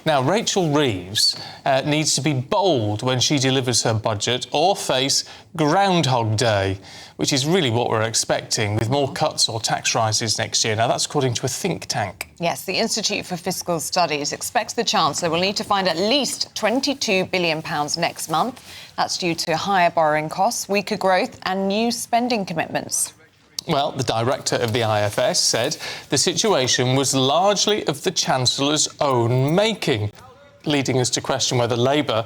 Now, Rachel Reeves needs to be bold when she delivers her budget or face Groundhog Day, which is really what we're expecting, with more cuts or tax rises next year. Now, that's according to a think tank. Yes, the Institute for Fiscal Studies expects the Chancellor will need to find at least £22 billion next month. That's due to higher borrowing costs, weaker growth and new spending commitments. Well, the director of the IFS said the situation was largely of the Chancellor's own making, leading us to question whether Labour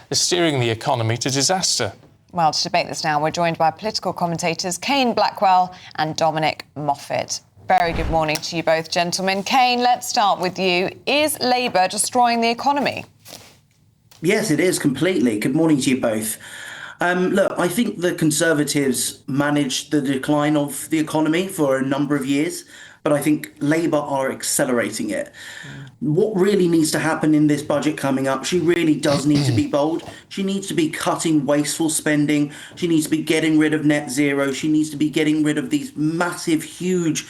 is steering the economy to disaster. Well, to debate this now, we're joined by political commentators Kane Blackwell and Dominic Moffitt. Very good morning to you both, gentlemen. Kane, let's start with you. Is Labour destroying the economy? Yes, it is completely. Good morning to you both. Look, I think the Conservatives managed the decline of the economy for a number of years, but I think Labour are accelerating it. What really needs to happen in this budget coming up, she really does need to be bold. She needs to be cutting wasteful spending. She needs to be getting rid of net zero. She needs to be getting rid of these massive, huge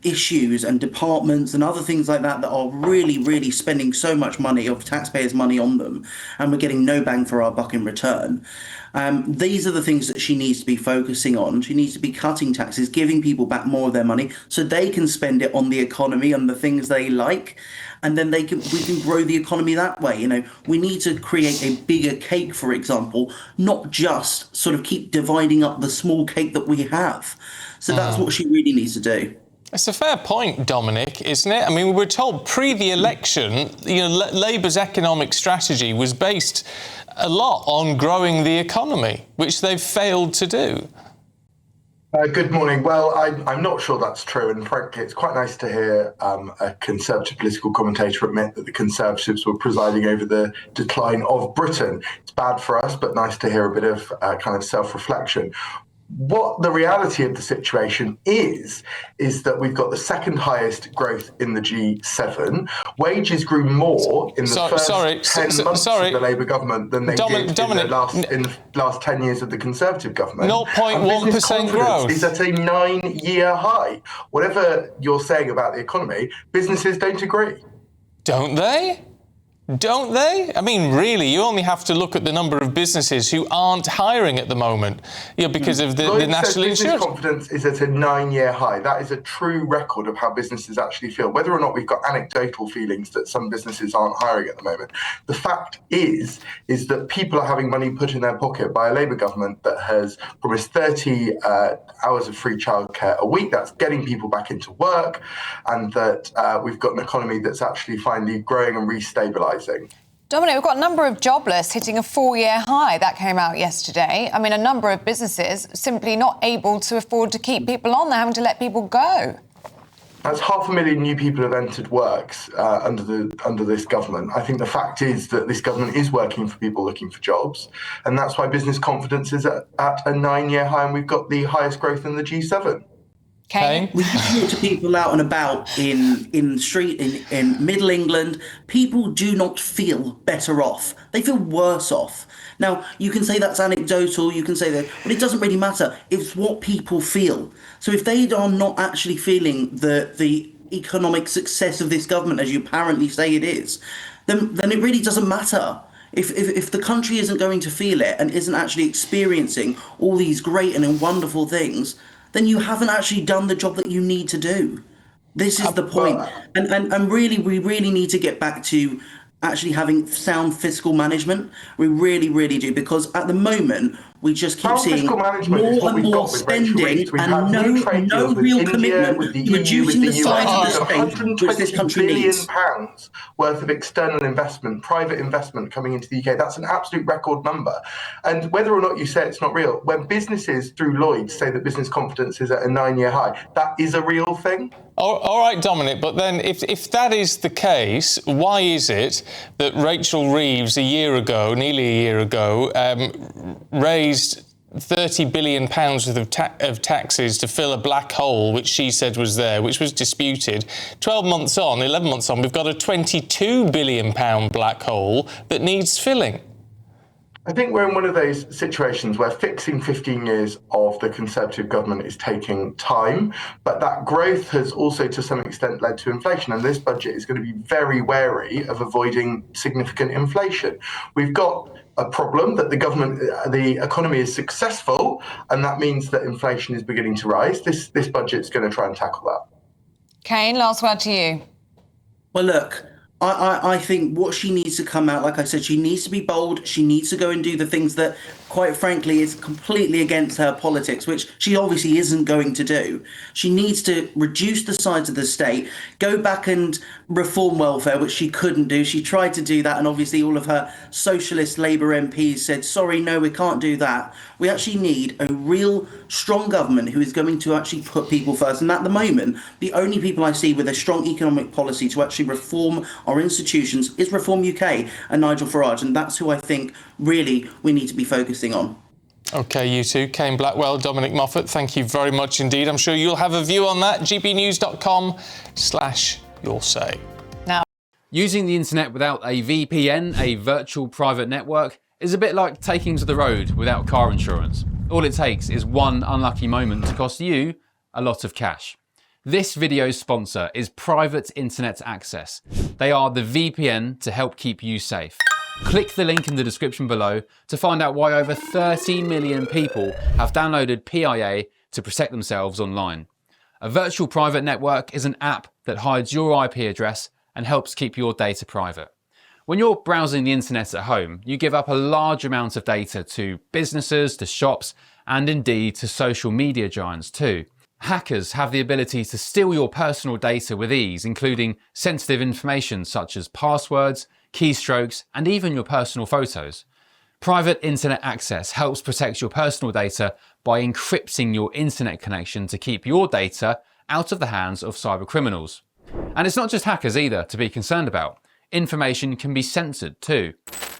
issues and departments and other things like that are really, really spending so much money, of taxpayers' money, on them, and we're getting no bang for our buck in return. These are the things that she needs to be focusing on. She needs to be cutting taxes, giving people back more of their money so they can spend it on the economy and the things they like, and then we can grow the economy that way. You know, we need to create a bigger cake, for example, not just sort of keep dividing up the small cake that we have. So that's what she really needs to do. It's a fair point, Dominic, isn't it? I mean, we were told pre the election, Labour's economic strategy was based a lot on growing the economy, which they've failed to do. Good morning. Well, I'm not sure that's true, and frankly, it's quite nice to hear a Conservative political commentator admit that the Conservatives were presiding over the decline of Britain. It's bad for us, but nice to hear a bit of kind of self-reflection. What the reality of the situation is that we've got the second highest growth in the G7. Wages grew more in the first 10 months of the Labour government than they did in the last 10 years of the Conservative government. 0.1% growth is at a 9-year high. Whatever you're saying about the economy, businesses don't agree. Don't they? Don't they? I mean, really, you only have to look at the number of businesses who aren't hiring at the moment, because of the national insurance. Business confidence is at a 9-year high. That is a true record of how businesses actually feel. Whether or not we've got anecdotal feelings that some businesses aren't hiring at the moment, the fact is that people are having money put in their pocket by a Labour government that has promised 30 hours of free childcare a week. That's getting people back into work, and that we've got an economy that's actually finally growing and restabilising. Dominic, we've got a number of jobless hitting a 4-year high. That came out yesterday. I mean, a number of businesses simply not able to afford to keep people on. They're having to let people go. That's 500,000 new people have entered works under this government. I think the fact is that this government is working for people looking for jobs, and that's why business confidence is at a 9-year high, and we've got the highest growth in the G7. Okay. We talk to people out and about in the street in Middle England. People do not feel better off. They feel worse off. Now, you can say that's anecdotal, you can say that, but it doesn't really matter. It's what people feel. So if they are not actually feeling the economic success of this government, as you apparently say it is, then it really doesn't matter. If the country isn't going to feel it and isn't actually experiencing all these great and wonderful things, then you haven't actually done the job that you need to do. This is the point. And really, we really need to get back to actually having sound fiscal management. We really, really do, because at the moment, we just keep seeing more and more spending and no real commitment to reducing the size of the state which this country needs. £120 billion worth of external investment, private investment coming into the UK. That's an absolute record number. And whether or not you say it's not real, when businesses through Lloyds say that business confidence is at a 9-year high, that is a real thing. All right, Dominic, but then if that is the case, why is it that Rachel Reeves nearly a year ago, raised £30 billion worth of taxes to fill a black hole, which she said was there, which was disputed? 11 months on, we've got a £22 billion black hole that needs filling. I think we're in one of those situations where fixing 15 years of the Conservative government is taking time, but that growth has also to some extent led to inflation, and this budget is going to be very wary of avoiding significant inflation. We've got a problem that the economy is successful, and that means that inflation is beginning to rise. This budget's going to try and tackle that. Kane, last word to you. Well, look, I think what she needs to come out, like I said, she needs to be bold. She needs to go and do the things that, quite frankly, is completely against her politics, which she obviously isn't going to do. She needs to reduce the size of the state, go back and reform welfare, which she couldn't do. She tried to do that, and obviously all of her socialist Labour MPs said, sorry, no, we can't do that. We actually need a real strong government who is going to actually put people first. And at the moment, the only people I see with a strong economic policy to actually reform our institutions is Reform UK and Nigel Farage. And that's who I think really we need to be focusing on. OK, you two, Kane Blackwell, Dominic Moffitt, thank you very much indeed. I'm sure you'll have a view on that. gbnews.com/your say. Now, using the internet without a VPN, a virtual private network, is a bit like taking to the road without car insurance. All it takes is one unlucky moment to cost you a lot of cash. This video's sponsor is Private Internet Access. They are the VPN to help keep you safe. Click the link in the description below to find out why over 30 million people have downloaded PIA to protect themselves online. A virtual private network is an app that hides your IP address and helps keep your data private. When you're browsing the internet at home, you give up a large amount of data to businesses, to shops, and indeed to social media giants too. Hackers have the ability to steal your personal data with ease, including sensitive information such as passwords, keystrokes, and even your personal photos. Private Internet Access helps protect your personal data by encrypting your internet connection to keep your data out of the hands of cyber criminals. And it's not just hackers either to be concerned about. Information can be censored too.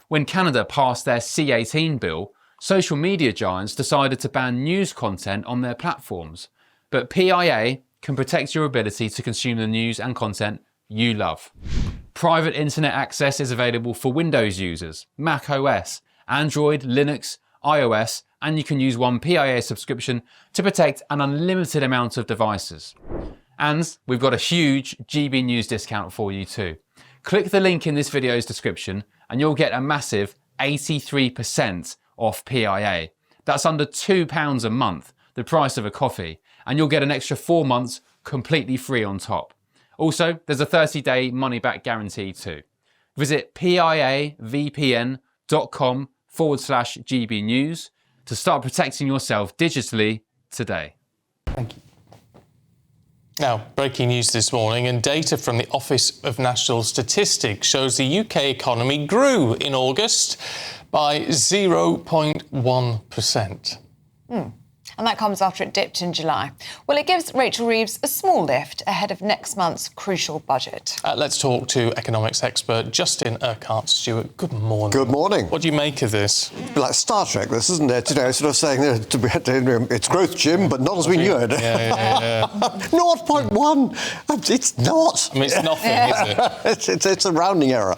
When Canada passed their C18 bill, social media giants decided to ban news content on their platforms. But PIA can protect your ability to consume the news and content you love. Private Internet Access is available for Windows users, Mac OS, Android, Linux, iOS, and you can use one PIA subscription to protect an unlimited amount of devices. And we've got a huge GB News discount for you too. Click the link in this video's description and you'll get a massive 83% off PIA. That's under £2 a month, the price of a coffee, and you'll get an extra 4 months completely free on top. Also, there's a 30-day money-back guarantee too. Visit piavpn.com/GB News to start protecting yourself digitally today. Thank you. Now, breaking news this morning, and data from the Office of National Statistics shows the UK economy grew in August by 0.1%. and that comes after it dipped in July. Well, it gives Rachel Reeves a small lift ahead of next month's crucial budget. Let's talk to economics expert Justin Urquhart. Stuart, good morning. Good morning. What do you make of this? Like Star Trek, this, isn't it? You know, sort of saying it's growth, Jim, but not as we knew it. Yeah. 0.1. It's not. I mean, it's nothing, is it? It's a rounding error.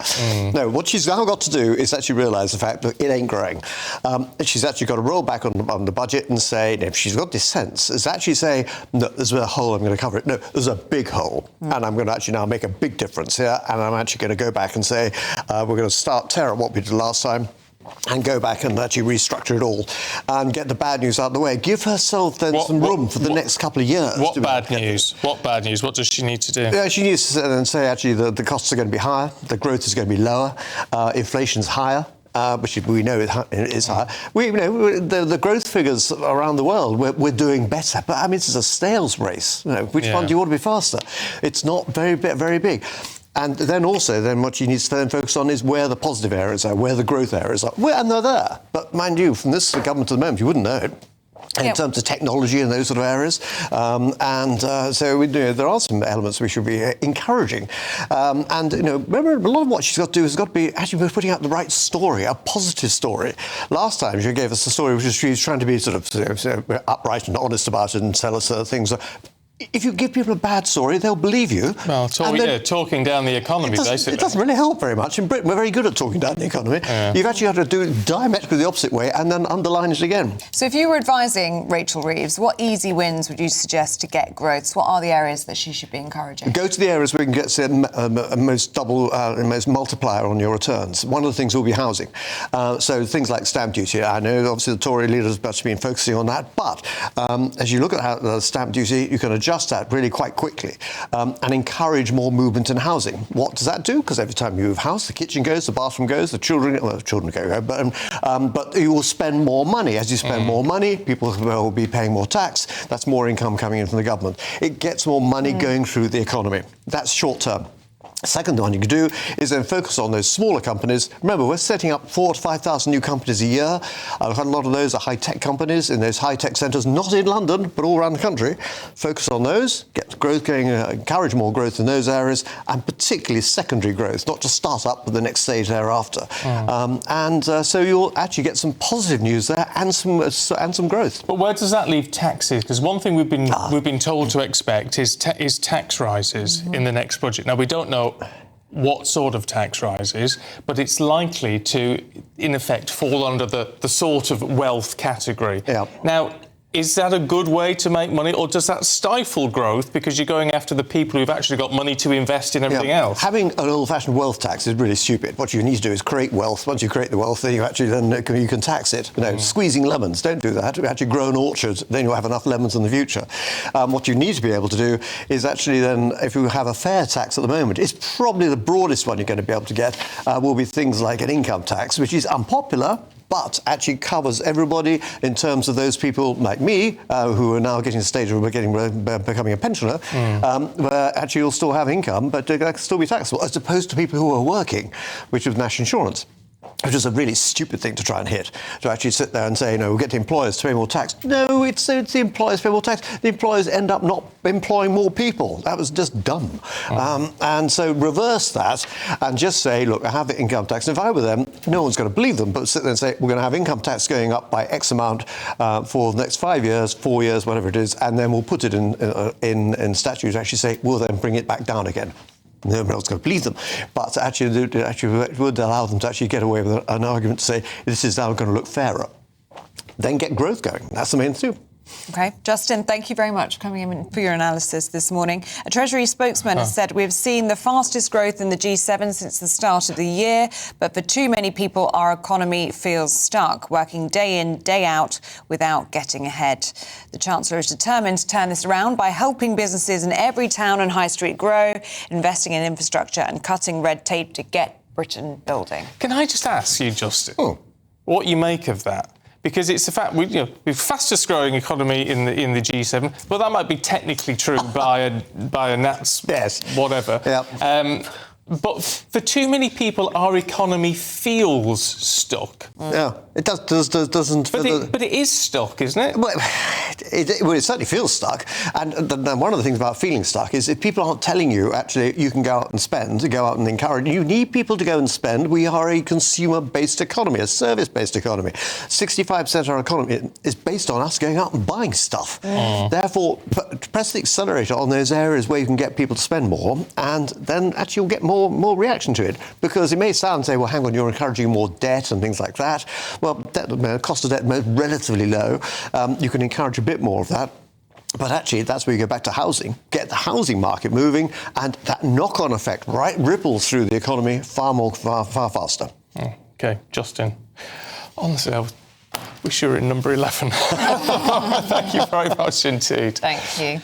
No, what she's now got to do is actually realise the fact that it ain't growing. She's actually got to roll back on the budget and say, if she's got this sense, is actually say, no, there's a hole, I'm going to cover it. No, there's a big hole, and I'm going to actually now make a big difference here, and I'm actually going to go back and say, we're going to tear up what we did last time, and go back and actually restructure it all and get the bad news out of the way. Give herself then some room for the next couple of years. What bad news? What bad news? What does she need to do? Yeah, she needs to then say actually the costs are going to be higher, the growth is going to be lower, inflation's higher. Which we know is higher. The growth figures around the world, we're doing better. But I mean, this is a snail's race. Which one do you want to be faster? It's not very big. And then what she needs to then focus on is where the positive areas are, where the growth areas are. And they're there. But mind you, from this government at the moment, you wouldn't know it. In terms of technology and those sort of areas. So there are some elements we should be encouraging. Remember, a lot of what she's got to do has got to be actually putting out the right story, a positive story. Last time she gave us a story which she was trying to be sort of upright and honest about it and tell us things if you give people a bad story, they'll believe you. Well, talking down the economy, basically. It doesn't really help very much. In Britain, we're very good at talking down the economy. You've actually got to do it diametrically the opposite way and then underline it again. So if you were advising Rachel Reeves, what easy wins would you suggest to get growth? What are the areas that she should be encouraging? Go to the areas where you can get most multiplier on your returns. One of the things will be housing. So things like stamp duty. I know, obviously, the Tory leaders have much been focusing on that, but as you look at how the stamp duty, you can adjust that really quite quickly and encourage more movement in housing. What does that do? Because every time you move house, the kitchen goes, the bathroom goes, the children go, but you will spend more money. As you spend more money, people will be paying more tax. That's more income coming in from the government. It gets more money going through the economy. That's short term. Second one you can do is then focus on those smaller companies. Remember, we're setting up 4,000 to 5,000 new companies a year. A lot of those are high-tech companies in those high-tech centres, not in London, but all around the country. Focus on those, get growth going, encourage more growth in those areas, and particularly secondary growth, not just start up, but the next stage thereafter. So you'll actually get some positive news there and some growth. But where does that leave taxes? Because one thing we've been told to expect is tax rises in the next budget. Now, we don't know what sort of tax rises, but it's likely to, in effect, fall under the sort of wealth category. Yeah. Now, is that a good way to make money, or does that stifle growth because you're going after the people who've actually got money to invest in everything else? Having an old-fashioned wealth tax is really stupid. What you need to do is create wealth. Once you create the wealth, then you can tax it. Squeezing lemons, don't do that. Actually grow an orchard, then you'll have enough lemons in the future. What you need to be able to do is actually then, if you have a fair tax at the moment, it's probably the broadest one you're going to be able to get, will be things like an income tax, which is unpopular, but actually covers everybody in terms of those people like me, who are now getting to the stage where we're becoming a pensioner, where actually you'll still have income, but that can still be taxable, as opposed to people who are working, which is national insurance. Which is a really stupid thing to try and hit, to actually sit there and say, we'll get the employers to pay more tax. No, it's the employers pay more tax. The employers end up not employing more people. That was just dumb. And so reverse that and just say, look, I have the income tax. And if I were them, no one's going to believe them, but sit there and say, we're going to have income tax going up by X amount for the next 5 years, 4 years, whatever it is, and then we'll put it in statute to actually say, we'll then bring it back down again. Nobody else is going to believe them, but actually it would allow them to actually get away with an argument to say this is now going to look fairer. Then get growth going. That's the main thing. OK. Justin, thank you very much for coming in for your analysis this morning. A Treasury spokesman has said we've seen the fastest growth in the G7 since the start of the year, but for too many people, our economy feels stuck, working day in, day out without getting ahead. The Chancellor is determined to turn this around by helping businesses in every town and high street grow, investing in infrastructure and cutting red tape to get Britain building. Can I just ask you, Justin, what you make of that? Because it's the fact we're fastest growing economy in the G7. Well, that might be technically true by a Nats, whatever. Yeah. But for too many people, our economy feels stuck. Yeah, it doesn't. But it is stuck, isn't it? Well, it certainly feels stuck. And one of the things about feeling stuck is if people aren't telling you, actually, you can go out and spend, go out and encourage. You need people to go and spend. We are a consumer-based economy, a service-based economy. 65% of our economy is based on us going out and buying stuff. Therefore, press the accelerator on those areas where you can get people to spend more, and then actually you'll get more reaction to it. Because it may sound, say, well, hang on, you're encouraging more debt and things like that. Well, cost of debt is relatively low. You can encourage a bit more of that. But actually, that's where you go back to housing, get the housing market moving, and that knock-on effect, ripples through the economy far faster. OK, Justin, honestly, I wish you were in number 11. Thank you very much indeed. Thank you.